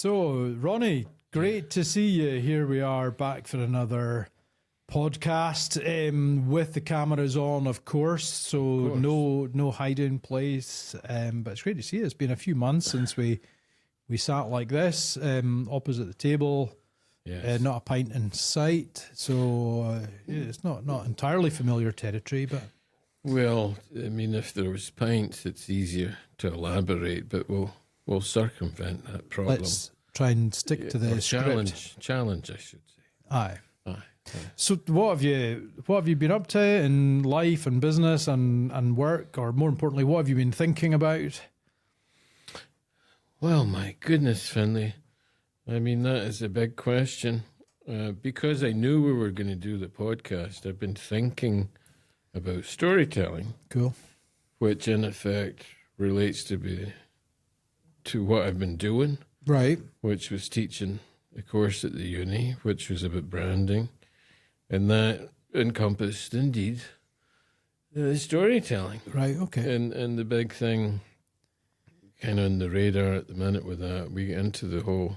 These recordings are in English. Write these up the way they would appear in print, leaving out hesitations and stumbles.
So, Ronnie, great to see you. Here we are back for another podcast with the cameras on, of course. So, no hiding place. But it's great to see you. It's been a few months since we sat like this, opposite the table. Yes. Not a pint in sight. So, it's not entirely familiar territory, but. Well, I mean, if there was pints, it's easier to elaborate, but we'll circumvent that problem. Let's try and stick to the script. Challenge, I should say. Aye. So what have you been up to in life and business and work, or more importantly, what have you been thinking about? Well, my goodness, Finlay. I mean, that is a big question. Because I knew we were going to do the podcast, I've been thinking about storytelling. Cool. Which in effect relates to what I've been doing. Right. Which was teaching a course at the uni, which was about branding. And that encompassed, indeed, storytelling. Right, okay. And the big thing kind of on the radar at the minute with that, we get into the whole...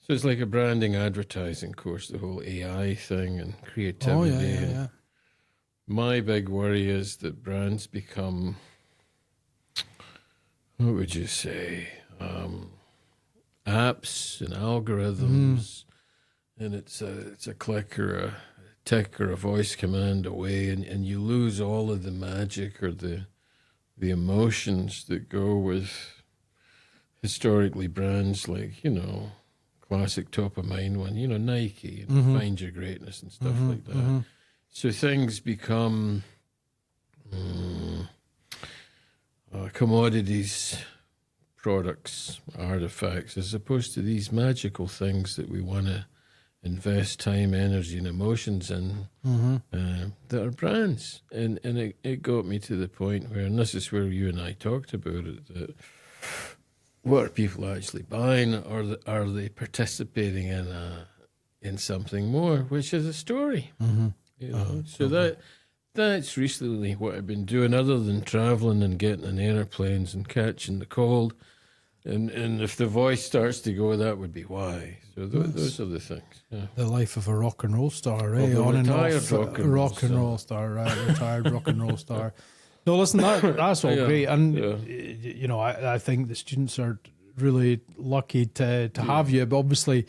So it's like a branding advertising course, the whole AI thing and creativity. Oh, yeah. My big worry is that brands become, what would you say, apps and algorithms, and it's a click or a tick or a voice command away, and you lose all of the magic or the emotions that go with historically brands like, classic top of mind one, Nike and Find Your Greatness and stuff like that. So things become commodities, products, artifacts, as opposed to these magical things that we want to invest time, energy, and emotions in that are brands. And it got me to the point where, and this is where you and I talked about it, that what are people actually buying? Are they participating in something more, which is a story? So that's recently what I've been doing, other than traveling and getting in airplanes and catching the cold. And if the voice starts to go, that would be why. So those are the things. Yeah. The life of a rock and roll star, eh? On and off, rock and roll star, right? Retired rock and roll star. No, listen, that's all great, and I think the students are really lucky to have you. But obviously,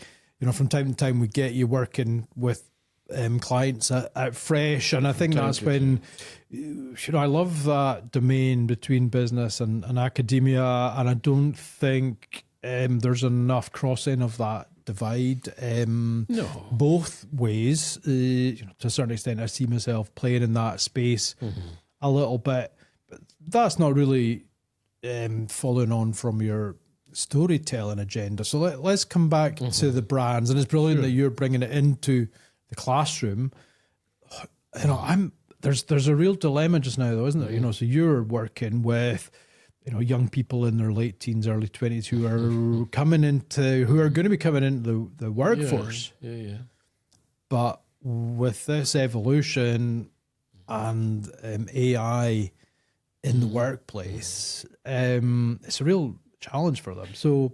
from time to time we get you working with clients at Frejz, and I think that's when I love that domain between business and academia, and I don't think there's enough crossing of that divide. No, both ways. To a certain extent, I see myself playing in that space a little bit, but that's not really following on from your storytelling agenda. So let's come back to the brands, and it's brilliant that you're bringing it into the classroom. There's a real dilemma just now, though, isn't there? So you're working with young people in their late teens, early 20s who are who are going to be coming into the workforce. Yeah. But with this evolution and AI in the workplace, it's a real challenge for them. So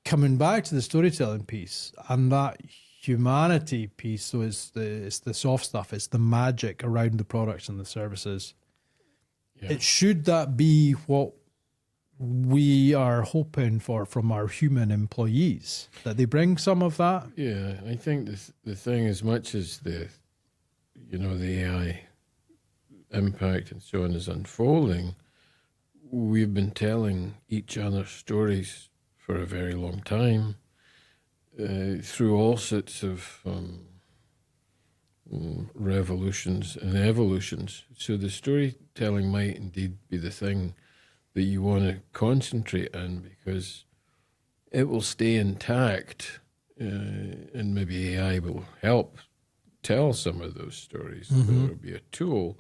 coming back to the storytelling piece and that humanity piece, so it's the soft stuff, it's the magic around the products and the services. It should that be what we are hoping for from our human employees, that they bring some of that? Yeah, I think the thing, as much as the AI impact and so on is unfolding, we've been telling each other stories for a very long time, through all sorts of revolutions and evolutions. So the storytelling might indeed be the thing that you want to concentrate on, because it will stay intact, and maybe AI will help tell some of those stories. It'll be a tool.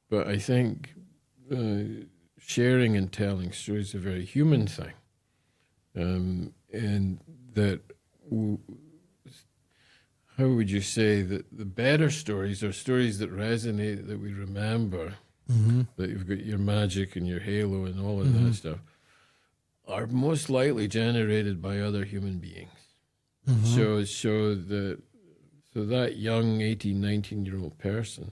But I think sharing and telling stories is a very human thing. And that, how would you say that the better stories are stories that resonate, that we remember, that you've got your magic and your halo and all of that stuff, are most likely generated by other human beings. So that young 18, 19-year-old person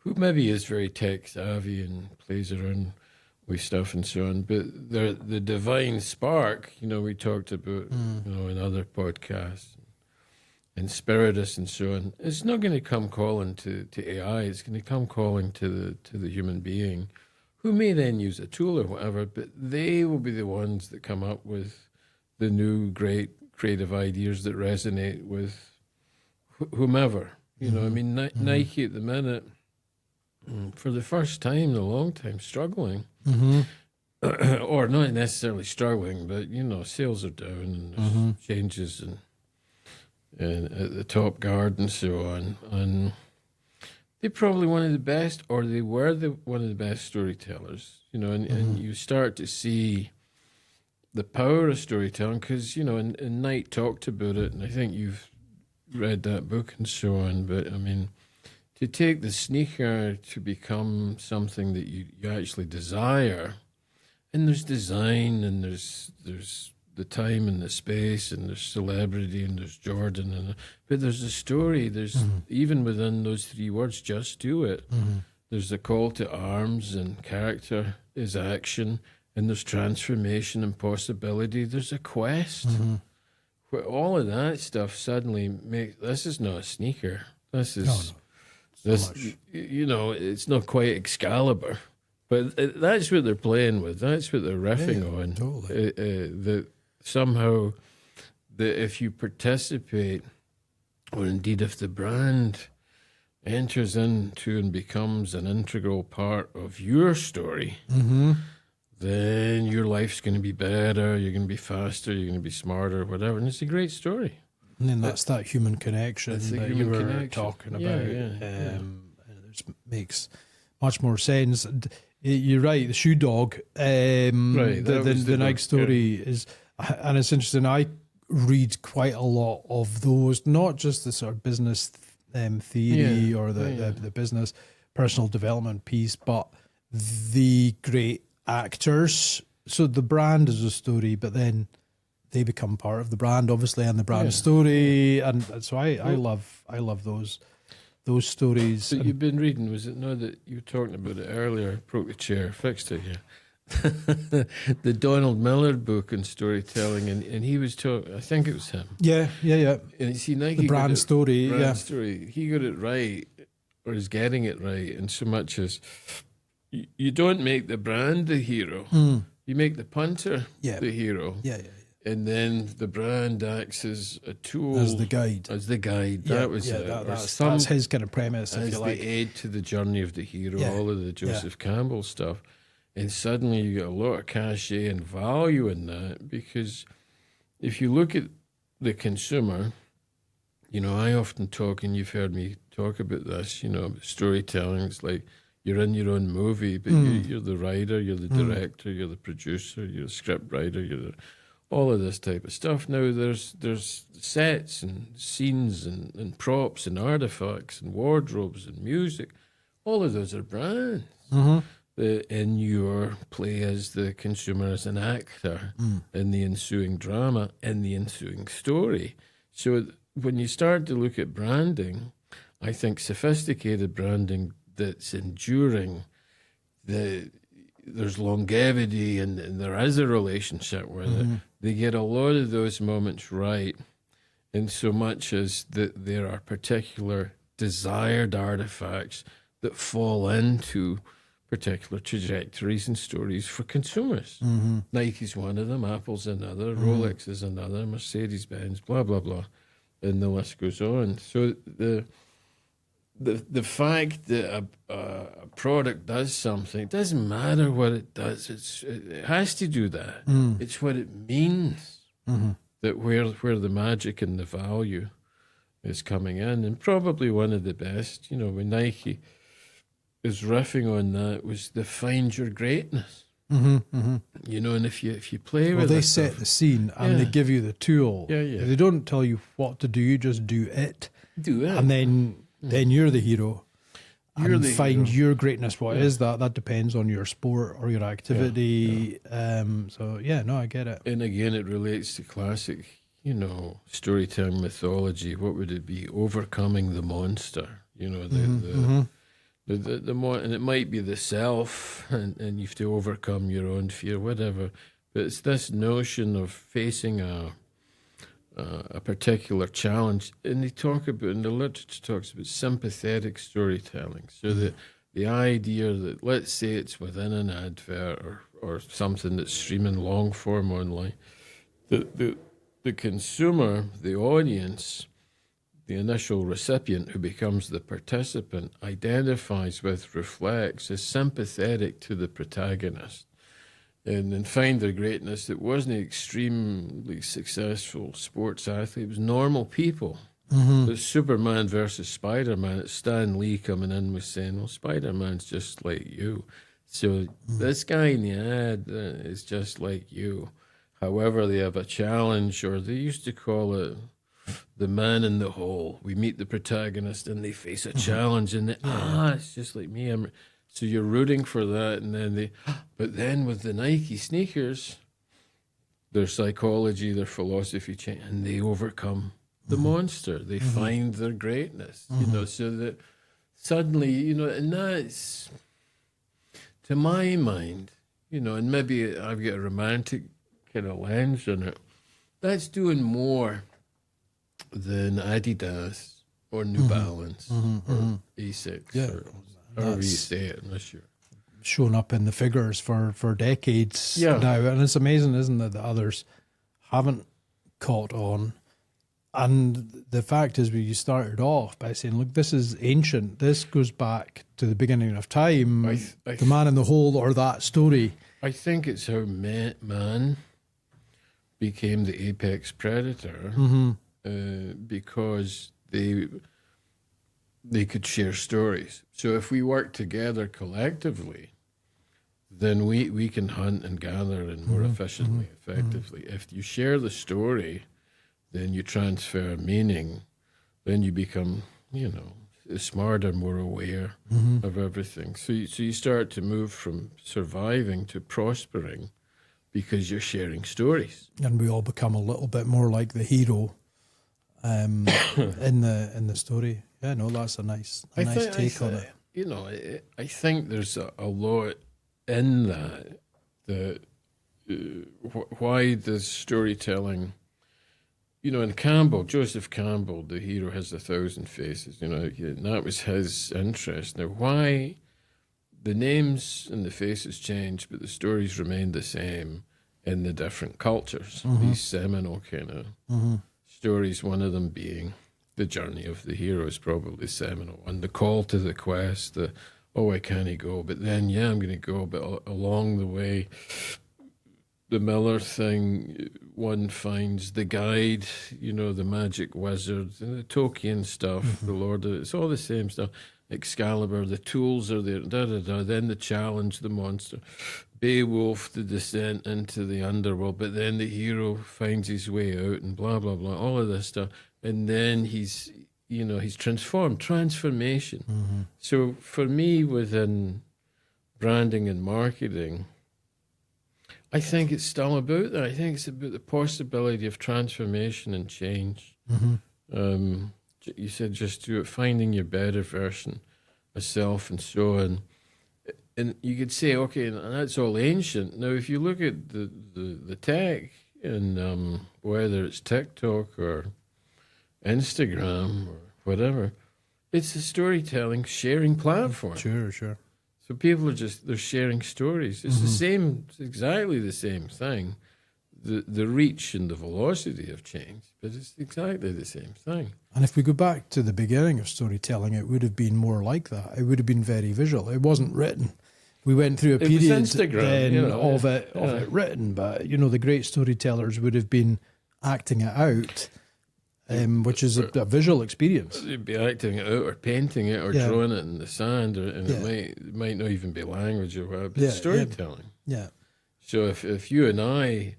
who maybe is very tech savvy and plays around with stuff and so on, but the divine spark, we talked about, in other podcasts, and Spiritus and so on, it's not going to come calling to AI. It's going to come calling to the human being, who may then use a tool or whatever, but they will be the ones that come up with the new great creative ideas that resonate with whomever. Nike at the minute, for the first time in a long time, struggling. Or not necessarily struggling, but, sales are down and there's changes and at the top guard and so on. And they're probably one of the best, or they were one of the best storytellers, and you start to see the power of storytelling because, and Knight talked about it, and I think you've read that book and so on, but I mean, to take the sneaker to become something that you actually desire, and there's design, and there's the time and the space, and there's celebrity, and there's Jordan, but there's a story. There's even within those three words, just do it. There's a call to arms, and character is action, and there's transformation and possibility. There's a quest. Where all of that stuff suddenly makes this is not a sneaker. This is it's not quite Excalibur, but that's what they're playing with. That's what they're riffing on. Totally. That somehow, that if you participate, or indeed if the brand enters into and becomes an integral part of your story, then your life's going to be better, you're going to be faster, you're going to be smarter, whatever. And it's a great story. And then that's that human connection that you were talking about. Yeah. It makes much more sense. You're right, the shoe dog, the Nike story is, and it's interesting, I read quite a lot of those, not just the sort of business theory or the business personal development piece, but the great actors. So the brand is a story, but then they become part of the brand, obviously, and the brand story, and so I love those stories. So you've been reading, was it not that you were talking about it earlier? Broke the chair, fixed it here. The Donald Miller book on storytelling, and he was talking. I think it was him. Yeah. And you see, Nike the brand story. Story. He got it right, or is getting it right, in so much as you don't make the brand the hero. You make the punter the hero. Yeah. And then the brand acts as a tool. As the guide. That's his kind of premise, if you like. The aid to the journey of the hero, all of the Joseph Campbell stuff. And suddenly you get a lot of cachet and value in that, because if you look at the consumer, I often talk, and you've heard me talk about this, storytelling. It's like you're in your own movie, but you're the writer, you're the director, you're the producer, you're the script writer, all of this type of stuff. Now there's sets and scenes and props and artifacts and wardrobes and music. All of those are brands. In your play as the consumer, as an actor, in the ensuing drama, in the ensuing story. So when you start to look at branding, I think sophisticated branding that's enduring, there's longevity, and there is a relationship with it. They get a lot of those moments right, in so much as that there are particular desired artifacts that fall into particular trajectories and stories for consumers. Nike's one of them, Apple's another, Rolex is another, Mercedes-Benz, blah, blah, blah, and the list goes on. So the fact that a product does something, it doesn't matter what it does, it has to do that. It's what it means, that where the magic and the value is coming in. And probably one of the best, when Nike is riffing on that, was the find your greatness. And if you play with they set the scene, and they give you the tool. They don't tell you what to do, you just do it. And then you're the hero. You're and the find hero. your greatness. What is that? That depends on your sport or your activity. So yeah, no, I get it. And again, it relates to classic, storytelling mythology. What would it be? Overcoming the monster. The more, and it might be the self, and you have to overcome your own fear, whatever. But it's this notion of facing a particular challenge, and they talk about, and the literature talks about sympathetic storytelling. So that the idea that, let's say it's within an advert or something that's streaming long form online, the consumer, the audience, the initial recipient who becomes the participant identifies with, reflects, is sympathetic to the protagonist. And find their greatness. It wasn't an extremely successful sports athlete. It was normal people. The Superman versus Spider-Man. It's Stan Lee coming in with saying, well, Spider-Man's just like you. So this guy in the ad is just like you. However, they have a challenge, or they used to call it the man in the hole. We meet the protagonist and they face a challenge, and it's just like me. So you're rooting for that, and then but then with the Nike sneakers, their psychology, their philosophy change, and they overcome the monster. They find their greatness, so that suddenly, and that's, to my mind, and maybe I've got a romantic kind of lens on it, that's doing more than Adidas or New Balance or Asics or however you say it, unless you're shown up in the figures for decades now, and it's amazing, isn't it, that others haven't caught on. And the fact is, you started off by saying, look, this is ancient, this goes back to the beginning of time, the man in the hole, or that story. I think it's how man became the apex predator, because they could share stories. So if we work together collectively, then we can hunt and gather and more efficiently, effectively. If you share the story, then you transfer meaning, then you become, smarter, more aware of everything. So you start to move from surviving to prospering because you're sharing stories. And we all become a little bit more like the hero in the story. Yeah, no, that's a nice take on it. I think there's a lot in that why does storytelling, in Campbell, Joseph Campbell, the hero has 1,000 faces, and that was his interest. Now, why the names and the faces change, but the stories remain the same in the different cultures, these seminal kind of stories, one of them being the journey of the hero is probably seminal, and the call to the quest, I can't go, but then, I'm going to go, but along the way, the Miller thing, one finds the guide, the magic wizard, the Tolkien stuff, the Lord of it's all the same stuff. Excalibur, the tools are there, then the challenge, the monster. Beowulf, the descent into the underworld, but then the hero finds his way out and blah, blah, blah, all of this stuff. And then he's transformed, transformation. So for me, within branding and marketing, I think it's still about that. I think it's about the possibility of transformation and change. You said just do it, finding your better version of self and so on. And you could say, okay, and that's all ancient. Now, if you look at the tech, and whether it's TikTok or Instagram or whatever, it's a storytelling, sharing platform. Sure. So people they're sharing stories. It's the same, it's exactly the same thing. The reach and the velocity have changed, but it's exactly the same thing. And if we go back to the beginning of storytelling, it would have been more like that. It would have been very visual. It wasn't written. We went through a period of it written, but the great storytellers would have been acting it out, which is a visual experience. They'd be acting it out or painting it or drawing it in the sand, and it might not even be language or whatever, but storytelling. Yeah. So if you and I,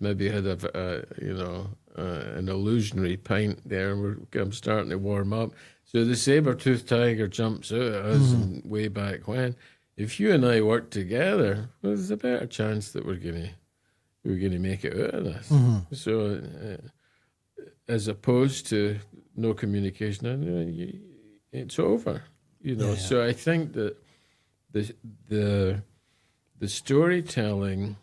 maybe had an illusionary pint there, and I'm starting to warm up, So the saber-toothed tiger jumps out at us and way back when. If you and I work together, well, there's a better chance that we're gonna make it out of this. So, as opposed to no communication, it's over. So I think that the storytelling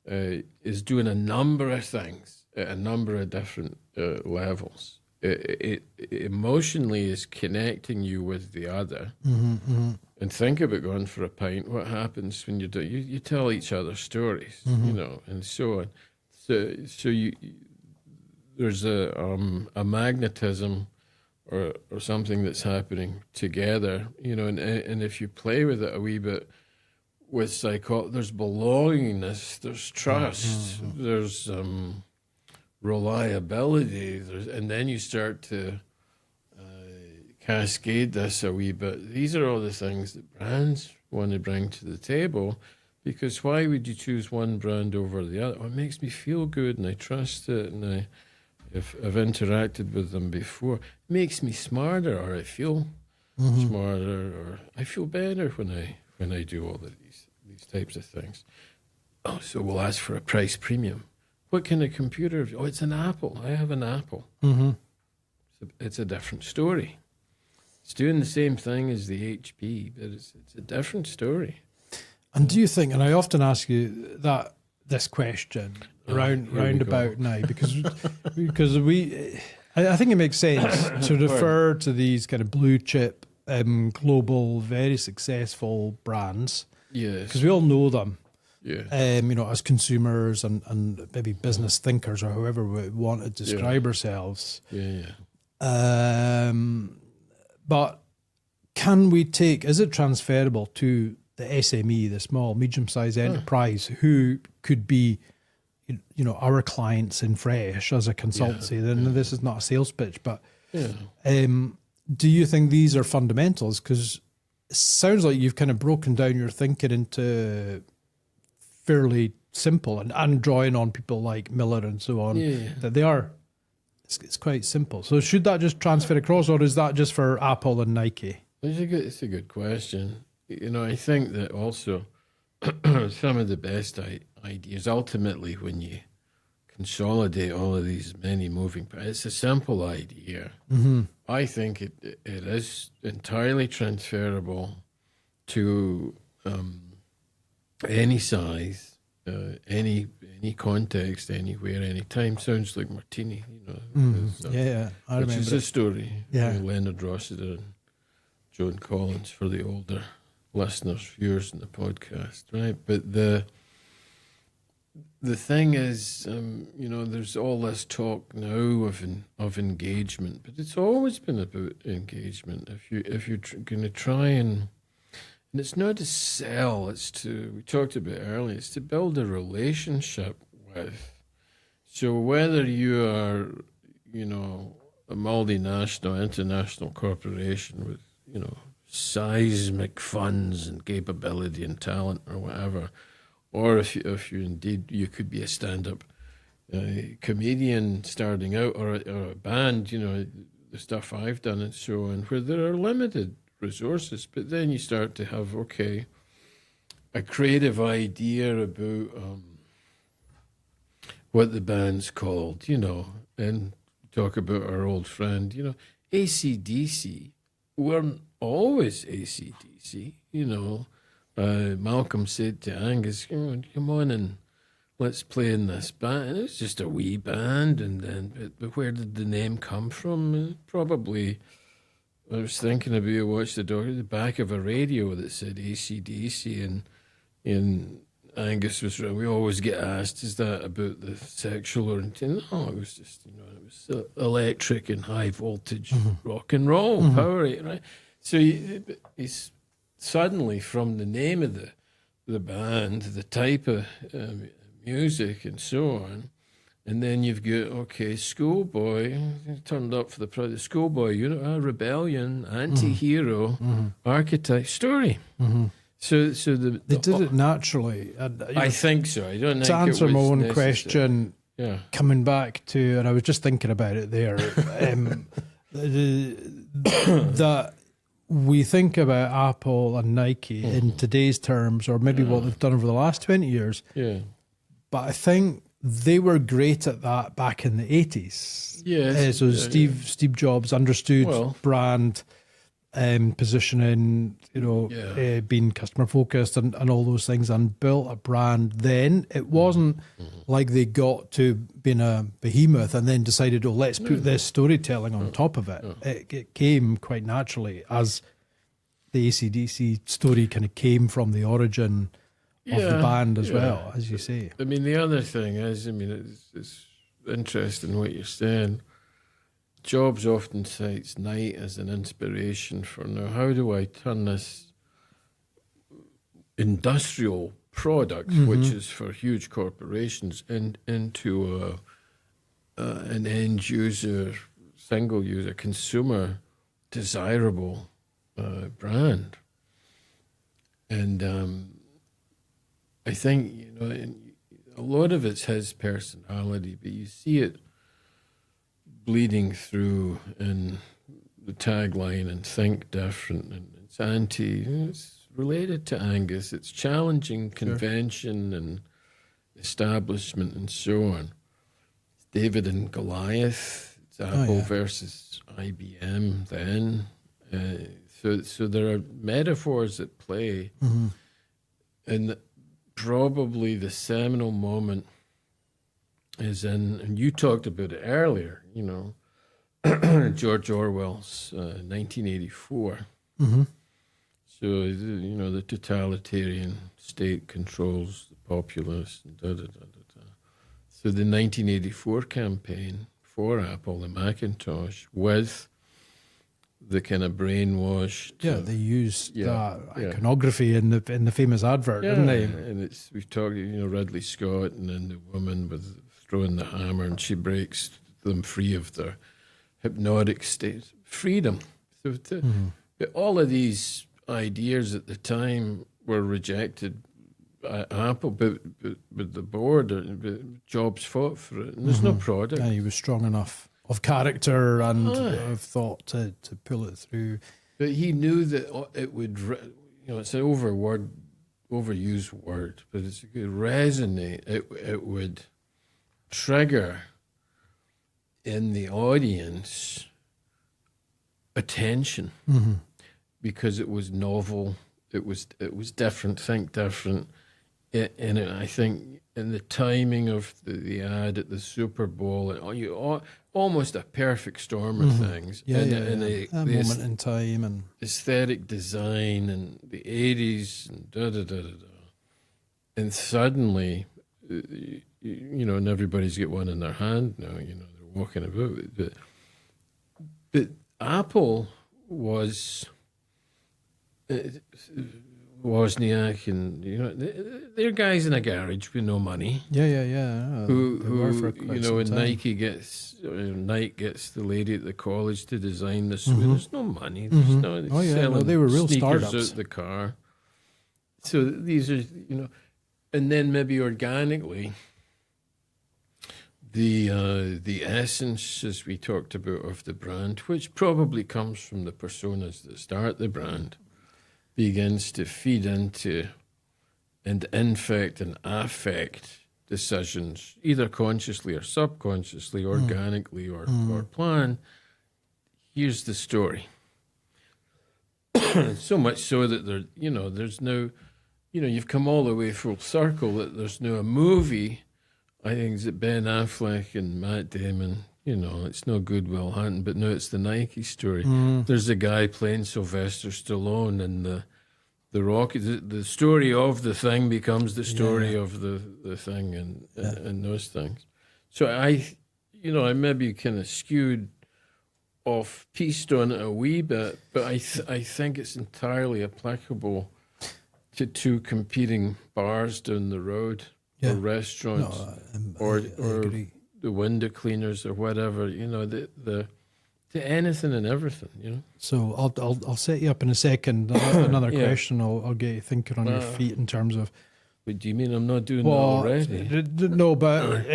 is doing a number of things at a number of different levels. It emotionally is connecting you with the other. And think about going for a pint. What happens when you do? You tell each other stories, and so on. So there's a magnetism or something that's happening together, and if you play with it a wee bit with there's belongingness, there's trust, there's reliability, and then you start to cascade this a wee bit. These are all the things that brands want to bring to the table, because why would you choose one brand over the other? Well, it makes me feel good, and I trust it, and I've interacted with them before. It makes me smarter, or I feel smarter, or I feel better when I do all of these types of things. Oh, so we'll ask for a price premium. What kind of computer? Oh, it's an Apple. I have an Apple. It's a different story. It's doing the same thing as the HP, but it's a different story. And do you think, and I often ask you this question roundabout now, because I think it makes sense to refer to these kind of blue chip, global, very successful brands. Yes. Because we all know them. Yeah. As consumers and maybe business thinkers, or however we want to describe ourselves. Yeah. But can we is it transferable to the SME, the small, medium-sized enterprise, who could be, our clients in Frejz as a consultancy? Then this is not a sales pitch, but do you think these are fundamentals? Because it sounds like you've kind of broken down your thinking into fairly simple and drawing on people like Miller and so on, that they are. It's quite simple. So should that just transfer across, or is that just for Apple and Nike? It's a good question. I think that also some of the best ideas, ultimately, when you consolidate all of these many moving parts, it's a simple idea. I think it is entirely transferable to any size, any context, anywhere, anytime. Sounds like Martini, I remember. Which is a story. Yeah. Leonard Rossiter and Joan Collins for the older listeners, viewers in the podcast, right? But the thing is, there's all this talk now of engagement, but it's always been about engagement. If you're going to try and it's not to sell, we talked about earlier, it's to build a relationship with. So whether you are, a multinational, international corporation with, seismic funds and capability and talent or whatever, or if you indeed, you could be a stand-up comedian starting out, or a band, the stuff I've done and so on, where there are limited resources, but then you start to have a creative idea about what the band's called, and talk about our old friend, AC/DC weren't always AC/DC, Malcolm said to Angus, come on and let's play in this band. And it was just a wee band, and then but where did the name come from? Probably, I was thinking about watch the back of a radio that said AC/DC, and Angus was right. We always get asked, is that about the sexual orientation? No, it was just, it was electric and high voltage rock and roll, power, right? So he's suddenly, from the name of the band, the type of music and so on, and then you've got, schoolboy, turned up for the schoolboy, rebellion, anti-hero, archetype, story. So they did it naturally. I think so. I don't think to answer my own necessary. question, that we think about Apple and Nike in today's terms, or maybe what they've done over the last 20 years. Yeah. But I think they were great at that back in the 80s. Yes. So Steve Jobs understood brand positioning, being customer focused and all those things, and built a brand. Then it wasn't like they got to being a behemoth and then decided, let's put this storytelling on top of it. It came quite naturally as the AC/DC story kind of came from the origin of the band as well, as you say. I mean, the other thing is, it's interesting what you're saying. Jobs often cites night as an inspiration for, now, how do I turn this industrial product, which is for huge corporations, into an end user, single user, consumer desirable brand? And I think, a lot of it's his personality, but you see it bleeding through in the tagline and think different, and it's related to Angus. It's challenging convention and establishment and so on. It's David and Goliath. It's Apple versus IBM then. So there are metaphors at play, and probably the seminal moment is in, and you talked about it earlier, George Orwell's 1984. So, the totalitarian state controls the populace. So the 1984 campaign for Apple, the Macintosh, with the kind of brainwashed. They used that iconography in the famous advert, didn't they? And we've talked, Ridley Scott, and then the woman with throwing the hammer, and she breaks them free of their hypnotic state. Freedom. So but all of these ideas at the time were rejected by Apple, but the board, Jobs fought for it, and there's no product. Yeah, he was strong enough of character and of thought to pull it through. But he knew that it would, it's an overused word, but it could resonate. It would trigger in the audience attention because it was novel. It was different. Think different. And I think in the timing of the ad at the Super Bowl, almost a perfect storm of things. The moment in time and aesthetic design and the 80s and and suddenly, and everybody's got one in their hand now. They're walking about. But Apple was. Wozniak and they're guys in a garage with no money. Who when Nike gets the lady at the college to design the suit. There's no money. There's they were real sneakers startups out the car. So these are and then maybe organically the essence, as we talked about, of the brand, which probably comes from the personas that start the brand, begins to feed into and infect and affect decisions, either consciously or subconsciously, organically or planned. Here's the story. So much so that there's no, you've come all the way full circle that there's now a movie. I think it's Ben Affleck and Matt Damon. It's no Good Will Hunting, but no, it's the Nike story. There's a guy playing Sylvester Stallone, and the Rocket. The story of the thing becomes the story of the thing, and those things. So I maybe kind of skewed off piste on it a wee bit, but I think it's entirely applicable to two competing bars down the road, or restaurants, or the window cleaners or whatever, the to anything and everything, So I'll set you up in a second. Another question. I'll get you thinking on your feet in terms of. But do you mean I'm not doing that already? No, but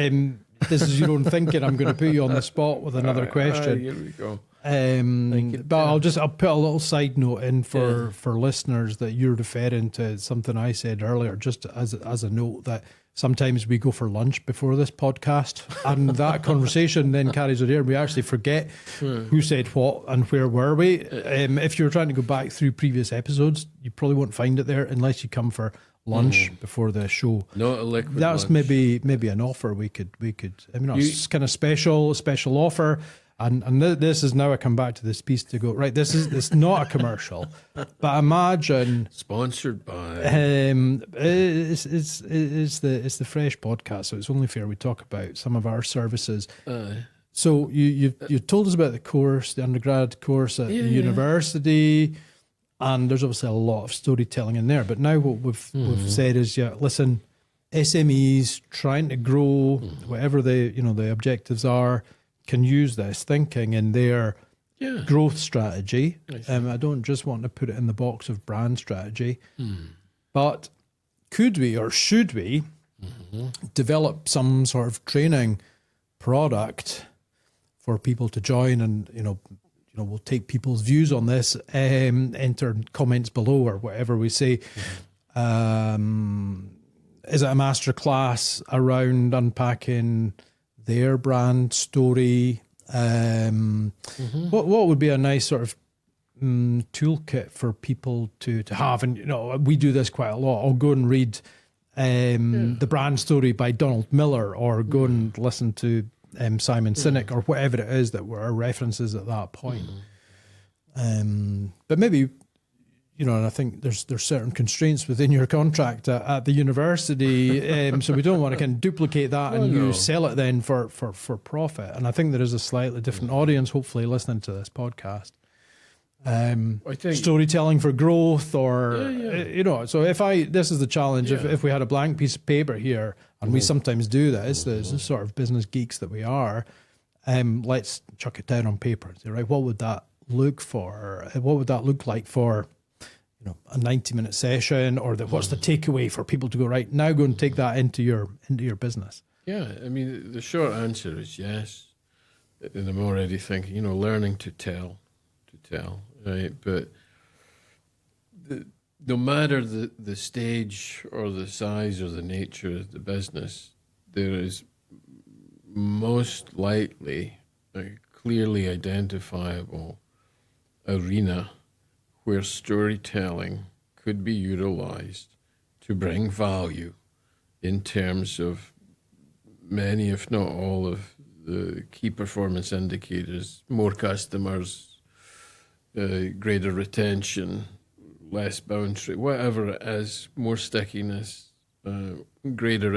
this is your own thinking. I'm going to put you on the spot with another question. Here we go. But I'll put a little side note in for listeners that you're referring to something I said earlier, just as a note that sometimes we go for lunch before this podcast, and that conversation then carries on here. We actually forget who said what and where were we. If you're trying to go back through previous episodes, you probably won't find it there unless you come for lunch before the show. Not a liquid That's lunch. maybe an offer we could. I mean, it's kind of special offer. And this is now I come back to this piece to go, right, it's not a commercial, but imagine Sponsored by it's the Fresh podcast, so it's only fair we talk about some of our services. So you told us about the course, the undergrad course at the university, and there's obviously a lot of storytelling in there. But now what we've said is, listen, SMEs trying to grow, whatever the objectives are, can use this thinking in their growth strategy. I don't just want to put it in the box of brand strategy, but could we or should we develop some sort of training product for people to join? And we'll take people's views on this. Enter comments below or whatever we say. Is it a master class around unpacking their brand story? What would be a nice sort of toolkit for people to have? And we do this quite a lot. I'll go and read the brand story by Donald Miller, or go and listen to Simon Sinek, or whatever it is that were our references at that point. But maybe, and I think there's certain constraints within your contract at the university, so we don't want to kind of duplicate that and you sell it then for profit. And I think there is a slightly different audience, hopefully, listening to this podcast. I think storytelling for growth, or So this is the challenge. If we had a blank piece of paper here, and we sometimes do this, the sort of business geeks that we are, let's chuck it down on paper and say, right, what would that look for? What would that look like for a 90-minute session, or what's the takeaway for people to go, right, now go and take that into your business? Yeah, I mean, the short answer is yes. And I'm already thinking, learning to tell, right? But no matter the stage or the size or the nature of the business, there is most likely a clearly identifiable arena where storytelling could be utilized to bring value in terms of many, if not all, of the key performance indicators: more customers, greater retention, less bounce rate, whatever it is, more stickiness, greater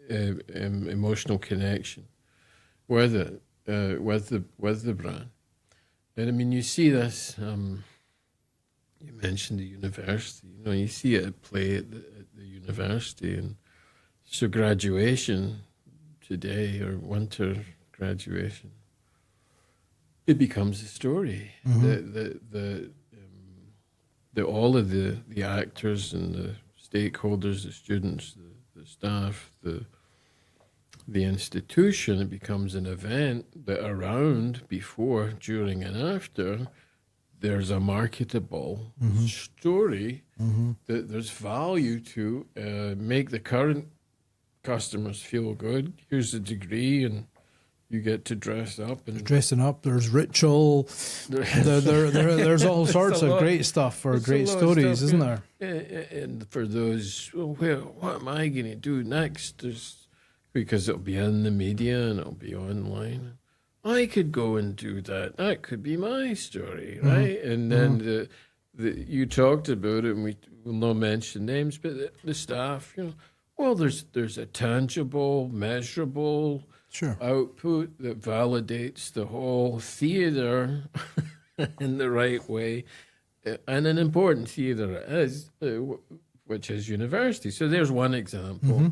emotional connection with it, with the brand. And I mean, you see this. You mentioned the university. You see it at play at the university, and so graduation today, or winter graduation, it becomes a story. The all of the actors and the stakeholders, the students, the staff, the institution, it becomes an event that around, before, during, and after, there's a marketable story that there's value to make the current customers feel good. Here's the degree, and you get to dress up. And dressing up, there's ritual. There's all sorts of great stuff for great stories, isn't there? And for those, what am I going to do next? Because it'll be in the media and it'll be online. I could go and do that. That could be my story, right? And then you talked about it, and we will not mention names, but the staff, well, there's a tangible, measurable output that validates the whole theatre in the right way, and an important theatre it is, which is university. So there's one example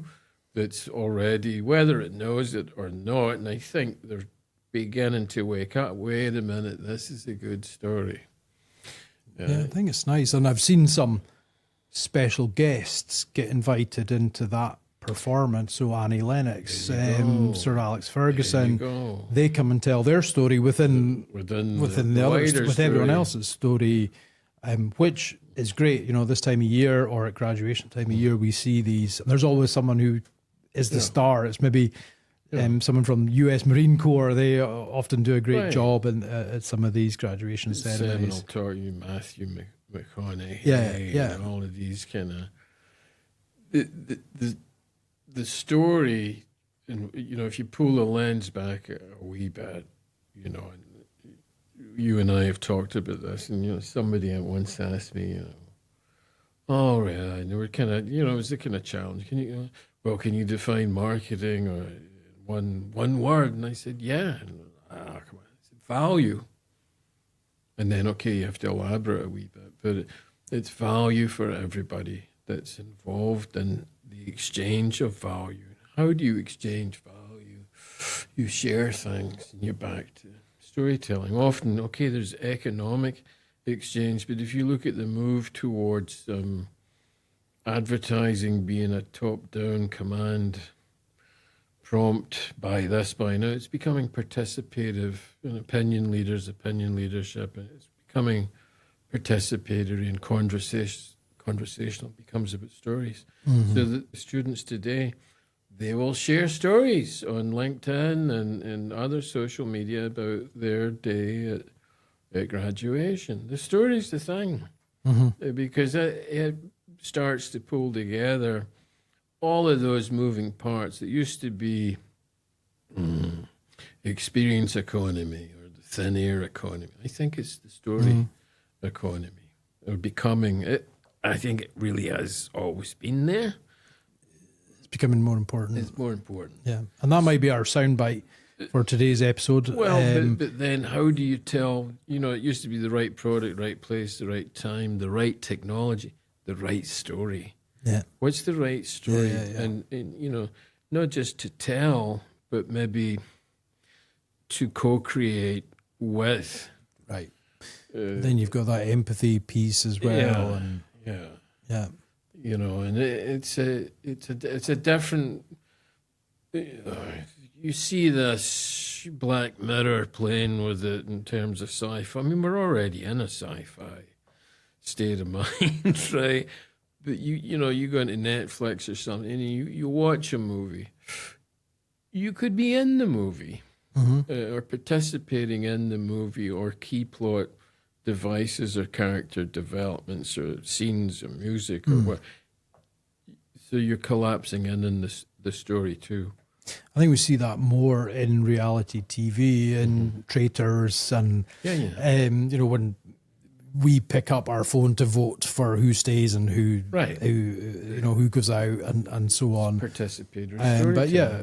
that's already, whether it knows it or not, and I think they're beginning to wake up. Wait a minute, this is a good story. Yeah, I think it's nice. And I've seen some special guests get invited into that performance. So Annie Lennox, There you go. Sir Alex There you Ferguson, go. they come and tell their story within Within the other, wider with everyone story. else's story, which is great. You know, this time of year or at graduation time of year, we see these. There's always someone who is the star. It's maybe someone from U.S. Marine Corps. They often do a great Right. job at some of these graduation Seminal ceremonies. taught you Matthew McConaughey. Yeah. And all of these kind of the story. And if you pull the lens back a wee bit, and you and I have talked about this, and somebody once asked me, oh yeah, and they were kind of, it was the kind of challenge. Can you define marketing or one word? And I said, yeah. And, come on, I said, value. And then, okay, you have to elaborate a wee bit, but it's value for everybody that's involved in the exchange of value. How do you exchange value? You share things, and you're back to storytelling. Often, okay, there's economic exchange, but if you look at the move towards advertising being a top-down command prompt, buy this, buy now, it's becoming participative, and opinion leadership, and it's becoming participatory and conversational, becomes about stories. So the students today, they will share stories on LinkedIn and other social media about their day at graduation. The story's the thing, because it starts to pull together all of those moving parts that used to be experience economy or the thin air economy. I think it's the story economy, or becoming it. I think it really has always been there. It's becoming more important. It's more important. Yeah, and that might be our soundbite for today's episode. Well, but then how do you tell? It used to be the right product, right place, the right time, the right technology, the right story. Yeah. What's the right story? Yeah. And not just to tell, but maybe to co-create with. Right. Then you've got that empathy piece as well. Yeah. And it's a different. You see this Black Mirror playing with it in terms of sci-fi. I mean, we're already in a sci-fi state of mind, right? But you go into Netflix or something and you watch a movie. You could be in the movie or participating in the movie, or key plot devices or character developments or scenes or music or what. So you're collapsing in the story too. I think we see that more in reality TV and traitors and when we pick up our phone to vote for who stays and who goes out and so on. Participatory. But yeah,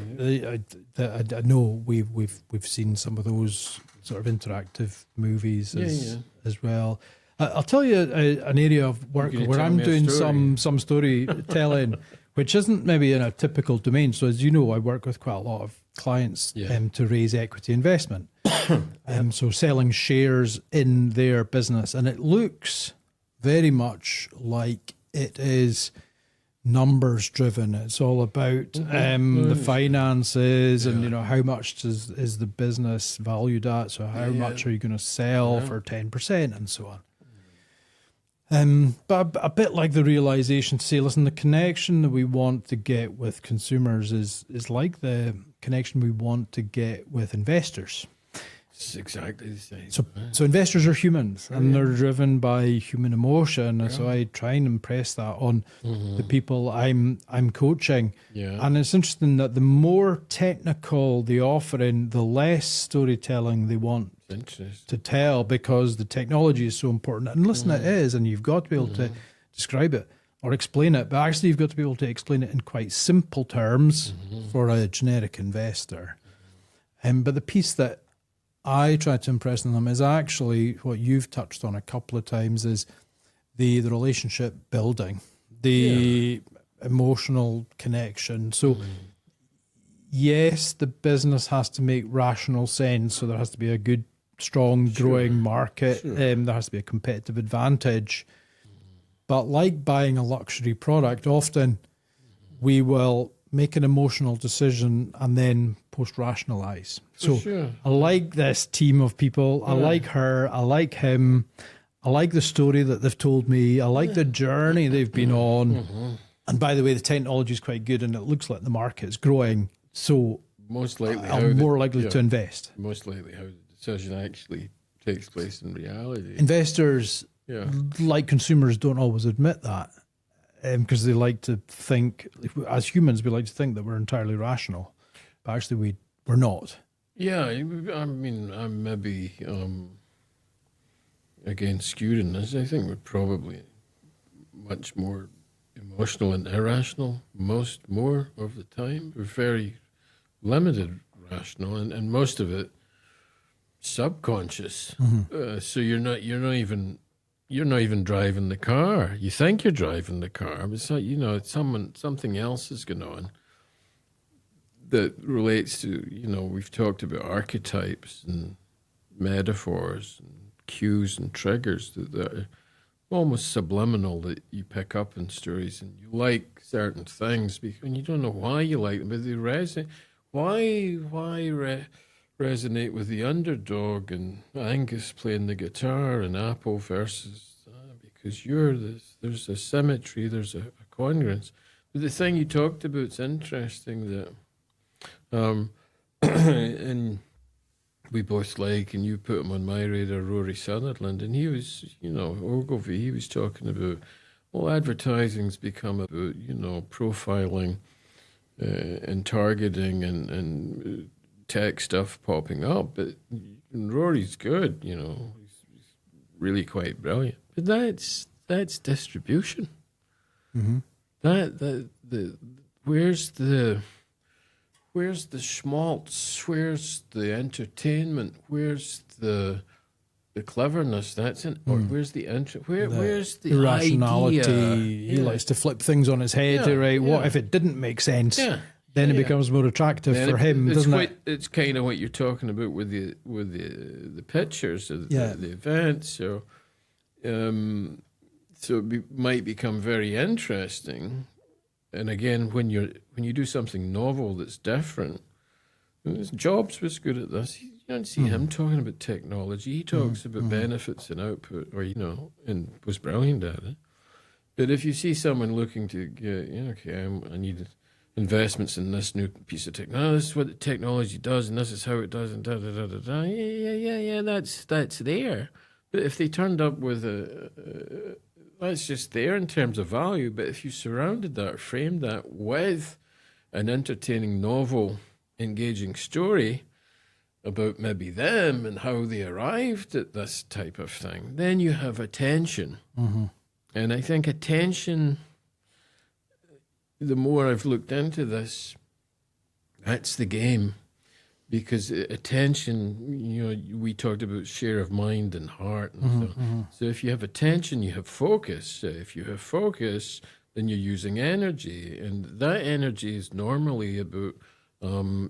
I know we've seen some of those sort of interactive movies as well. I'll tell you an area of work where I'm doing some storytelling, which isn't maybe in a typical domain. So as you know, I work with quite a lot of clients to raise equity investment. So selling shares in their business. And it looks very much like it is numbers driven. It's all about the finances and how much is the business valued at. So how much are you going to sell for 10% and so on. But a bit like the realization to say, listen, the connection that we want to get with consumers is like the connection we want to get with investors. It's exactly the same. So investors are humans and they're driven by human emotion. And so I try and impress that on the people I'm coaching. Yeah. And it's interesting that the more technical the offering, the less storytelling they want to tell, because the technology is so important. And listen, it is, and you've got to be able to describe it or explain it, but actually you've got to be able to explain it in quite simple terms for a generic investor. But the piece that I try to impress on them is actually what you've touched on a couple of times, is the relationship building, the emotional connection. So yes, the business has to make rational sense. So there has to be a good, strong, growing market. There has to be a competitive advantage. But like buying a luxury product, often we will make an emotional decision, and then post-rationalize. So sure. I like this team of people. I like her. I like him. I like the story that they've told me. I like the journey they've been on. And by the way, the technology is quite good, and it looks like the market's growing. So most likely, I'm more likely to invest. Most likely, how the decision actually takes place in reality. Investors, like consumers, don't always admit that, because they like to think, as humans, we like to think that we're entirely rational, but actually we're not. Yeah, I mean, I'm maybe again skewed in this. I think we're probably much more emotional and irrational more of the time. We're very limited rational, and most of it subconscious. So you're not even driving the car. You think you're driving the car, but it's not, something else is going on that relates to, we've talked about archetypes and metaphors and cues and triggers that are almost subliminal, that you pick up in stories, and you like certain things and you don't know why you like them, but they resonate. Why resonate with the underdog and Angus playing the guitar and Apple versus because there's a symmetry, there's a congruence. But the thing you talked about is interesting, that and we both like, and you put him on my radar, Rory Sutherland, and he was, Ogilvy, he was talking about, advertising's become about, profiling and targeting and tech stuff popping up, but Rory's good, he's really quite brilliant. But that's distribution. Where's the schmaltz? Where's the entertainment? Where's the cleverness? That's it. Or where's the where's the irrationality? Idea? He likes to flip things on his head. Right? What if it didn't make sense? Then it becomes more attractive for him, doesn't it? It's kind of what you're talking about with the pictures of the events. So, might become very interesting. And again, when you do something novel that's different, Jobs was good at this. You don't see him talking about technology. He talks about benefits and output, and was brilliant at it. But if you see someone looking to get, I need investments in this new piece of technology. This is what the technology does, and this is how it does, and da da da da da. Yeah. That's there. But if they turned up with that's just there in terms of value. But if you surrounded that or framed that with an entertaining, novel, engaging story about maybe them and how they arrived at this type of thing, then you have attention. And I think attention, the more I've looked into this, that's the game. Because attention, we talked about share of mind and heart. And so if you have attention, you have focus. If you have focus, then you're using energy. And that energy is normally about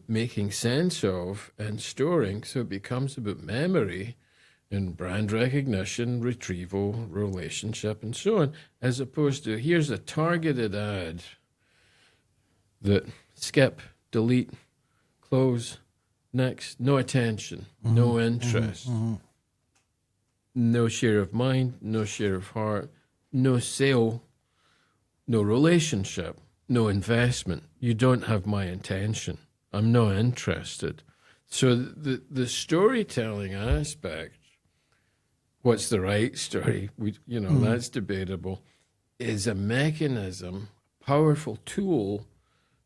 making sense of and storing. So it becomes about memory and brand recognition, retrieval, relationship, and so on, as opposed to here's a targeted ad that skip, delete, close, next, no attention, no interest, no share of mind, no share of heart, no sale, no relationship, no investment. You don't have my attention. I'm not interested. So the storytelling aspect, what's the right story? That's debatable, is a mechanism, powerful tool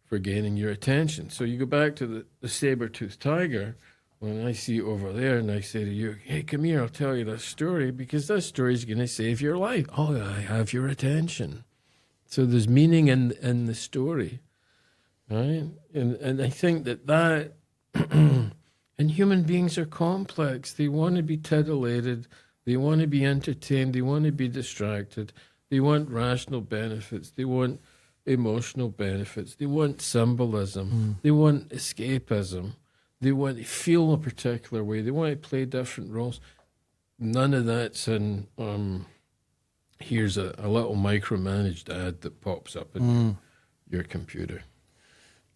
for gaining your attention. So you go back to the saber-toothed tiger. When I see it over there and I say to you, hey, come here, I'll tell you this story, because this story is going to save your life. Oh, I have your attention. So there's meaning in the story, right? And I think that and human beings are complex. They want to be titillated. They want to be entertained. They want to be distracted. They want rational benefits. They want emotional benefits. They want symbolism. They want escapism. They want to feel a particular way. They want to play different roles. None of that's in here's a little micromanaged ad that pops up in your computer.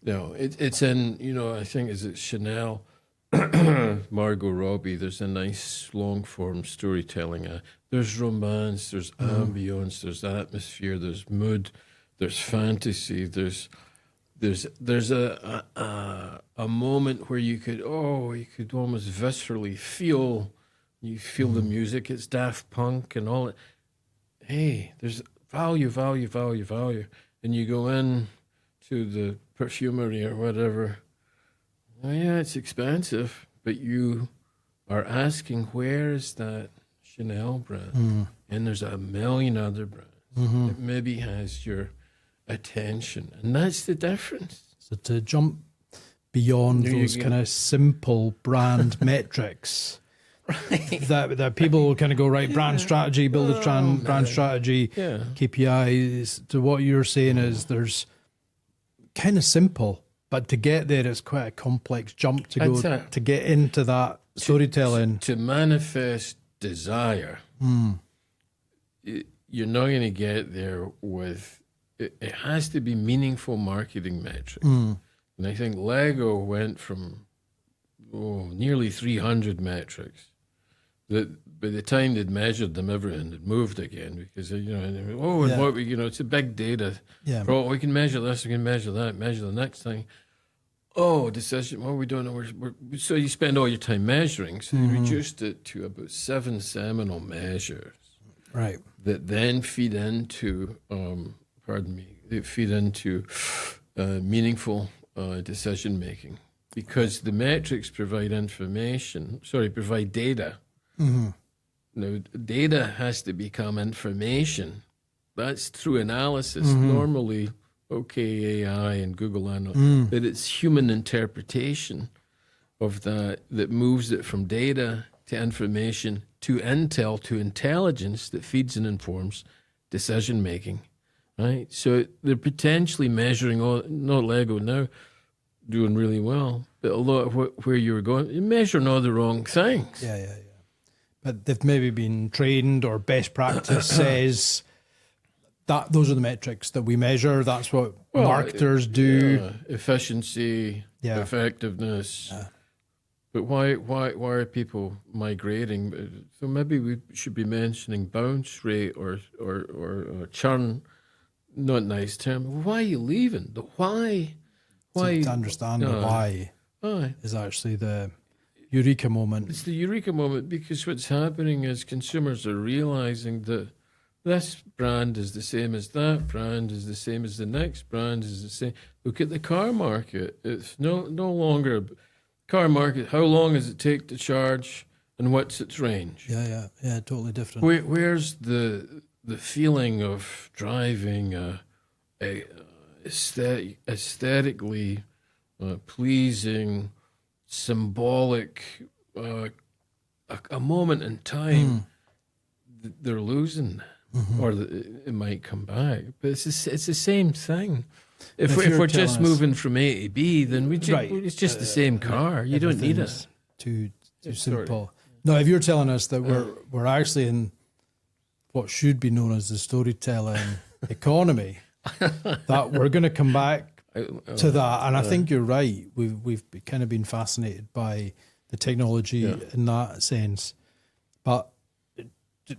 No, it's in, I think is it Chanel, Margot Robbie. There's a nice long form storytelling. There's romance, there's ambience, there's atmosphere, there's mood, there's fantasy, there's a moment where you could almost viscerally feel the music. It's Daft Punk and all it. Hey, there's value, and you go in to the perfumery or whatever. Oh yeah, it's expensive, but you are asking, where is that Chanel brand? And there's a million other brands that maybe has your attention, and that's the difference. So to jump beyond those kind of simple brand metrics, that people kind of go, right, brand strategy, build a brand strategy, KPIs, to what you're saying is there's kind of simple, but to get there, it's quite a complex jump to get into that storytelling. To manifest desire, you're not going to get there with, it has to be meaningful marketing metrics. And I think Lego went from nearly 300 metrics. That by the time they'd measured them, everything had moved again, because it's a big data. Yeah. Oh, we can measure this, we can measure that, measure the next thing. Oh, decision. Well, we don't know. So you spend all your time measuring. So they reduced it to about 7 seminal measures, right? That then feed into, meaningful decision making, because the metrics provide provide data. Now, data has to become information. That's through analysis. Normally, AI and Google Analytics, but it's human interpretation of that moves it from data to information to intel to intelligence that feeds and informs decision making. Right? So they're potentially measuring not Lego now, doing really well, but a lot of where you were going, you're measuring all the wrong things. Yeah. But they've maybe been trained, or best practice says that those are the metrics that we measure. That's what marketers do. Yeah, efficiency, effectiveness. Yeah. But why are people migrating? So maybe we should be mentioning bounce rate or churn. Not nice term. Why are you leaving? The why? Why? To understand the why is actually the eureka moment. It's the eureka moment, because what's happening is consumers are realizing that this brand is the same as that brand, is the same as the next brand, is the same. Look at the car market. It's no longer car market. How long does it take to charge, and what's its range? Yeah, totally different. Where's the feeling of driving a aesthetically pleasing, symbolic, a moment in time? They're losing, or it might come back. But it's the same thing. If we're just moving from A to B, then it's just the same car. You don't need it. Too simple. No, if you're telling us that we're actually in what should be known as the storytelling economy, that we're going to come back to that, and I think you're right. We've kind of been fascinated by the technology in that sense. But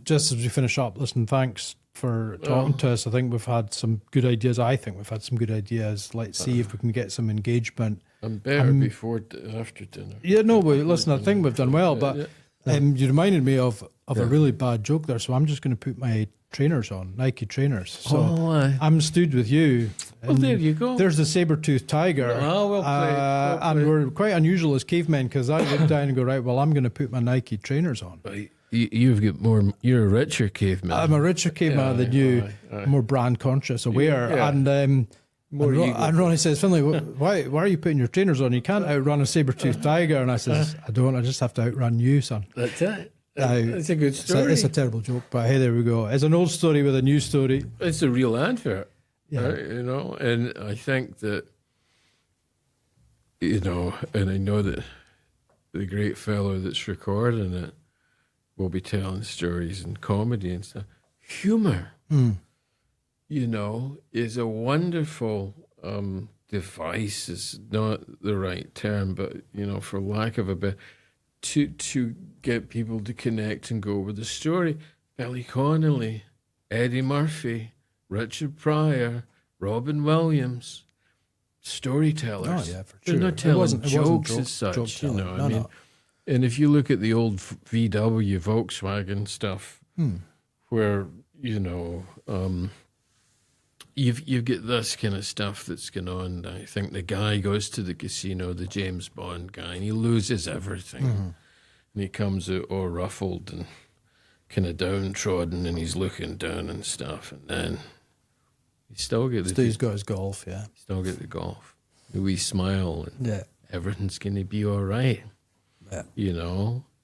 just as we finish up, listen, thanks for talking to us. I think we've had some good ideas. Let's see if we can get some engagement. I'm better before after dinner. Yeah, no, but listen, I think we've done well. But you reminded me of a really bad joke there, so I'm just going to put my trainers on, Nike trainers. So I'm stood with you. Well, there you go. There's the saber-toothed tiger. Well played. And we're quite unusual as cavemen, because I look down and go, right, well, I'm going to put my Nike trainers on. Right. You've got more. You're a richer caveman. I'm a richer caveman than you. More brand conscious, aware, and Ronnie says, "Finlay, why are you putting your trainers on? You can't outrun a saber-toothed tiger." And I says, "I don't. I just have to outrun you, son." That's it. It's a good story. It's a terrible joke, but hey, there we go. It's an old story with a new story. It's a real advert, right? And I think that, and I know that the great fellow that's recording it will be telling stories and comedy and stuff. Humor, is a wonderful device is not the right term, but for lack of a bit, to get people to connect and go with the story. Billy Connolly, Eddie Murphy, Richard Pryor, Robin Williams, storytellers. Oh yeah, for They're sure. not telling It wasn't jokes joke as such, telling. I mean. And if you look at the old VW, Volkswagen stuff, where you've got this kind of stuff that's going on. I think the guy goes to the casino, the James Bond guy, and he loses everything, and he comes out all ruffled and kind of downtrodden, and he's looking down and stuff, and then you still get He's got his golf, yeah. Still get the golf, the wee smile, and Yeah. everything's going to be all right. Yeah.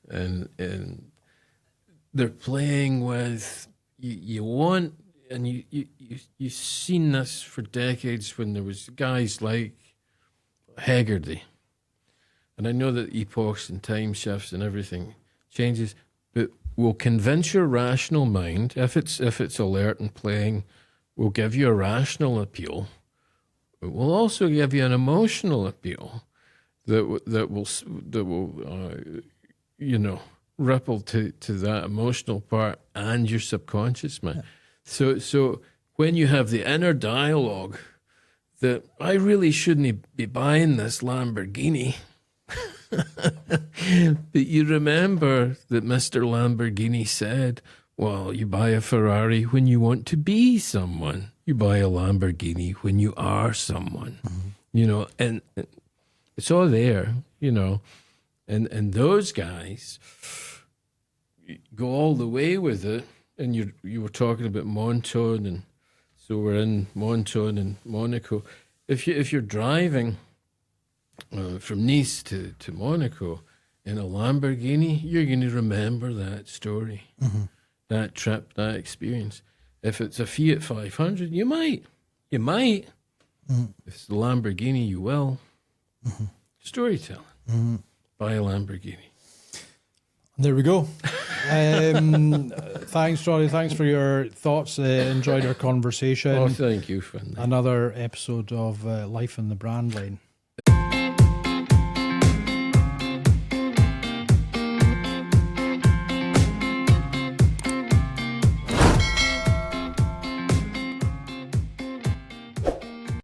And they're playing with you want, and you've seen this for decades when there was guys like Haggerty, and I know that epochs and time shifts and everything changes, but we'll convince your rational mind if it's alert and playing. We'll give you a rational appeal. But we'll also give you an emotional appeal that will ripple to that emotional part and your subconscious mind. Yeah. So when you have the inner dialogue that I really shouldn't be buying this Lamborghini, but you remember that Mr. Lamborghini said, well, you buy a Ferrari when you want to be someone. You buy a Lamborghini when you are someone. And it's all there, and those guys go all the way with it. And you were talking about Monton, and so we're in Monton and Monaco. If you're driving from Nice to Monaco in a Lamborghini, you're going to remember that story, that trip, that experience. If it's a Fiat 500, you might. If it's the Lamborghini, you will. Storytelling. Buy a Lamborghini. There we go. Thanks, Johnny. Thanks for your thoughts. Enjoyed our conversation. Oh, thank you, Finn. Another episode of Life in the Brand Lane.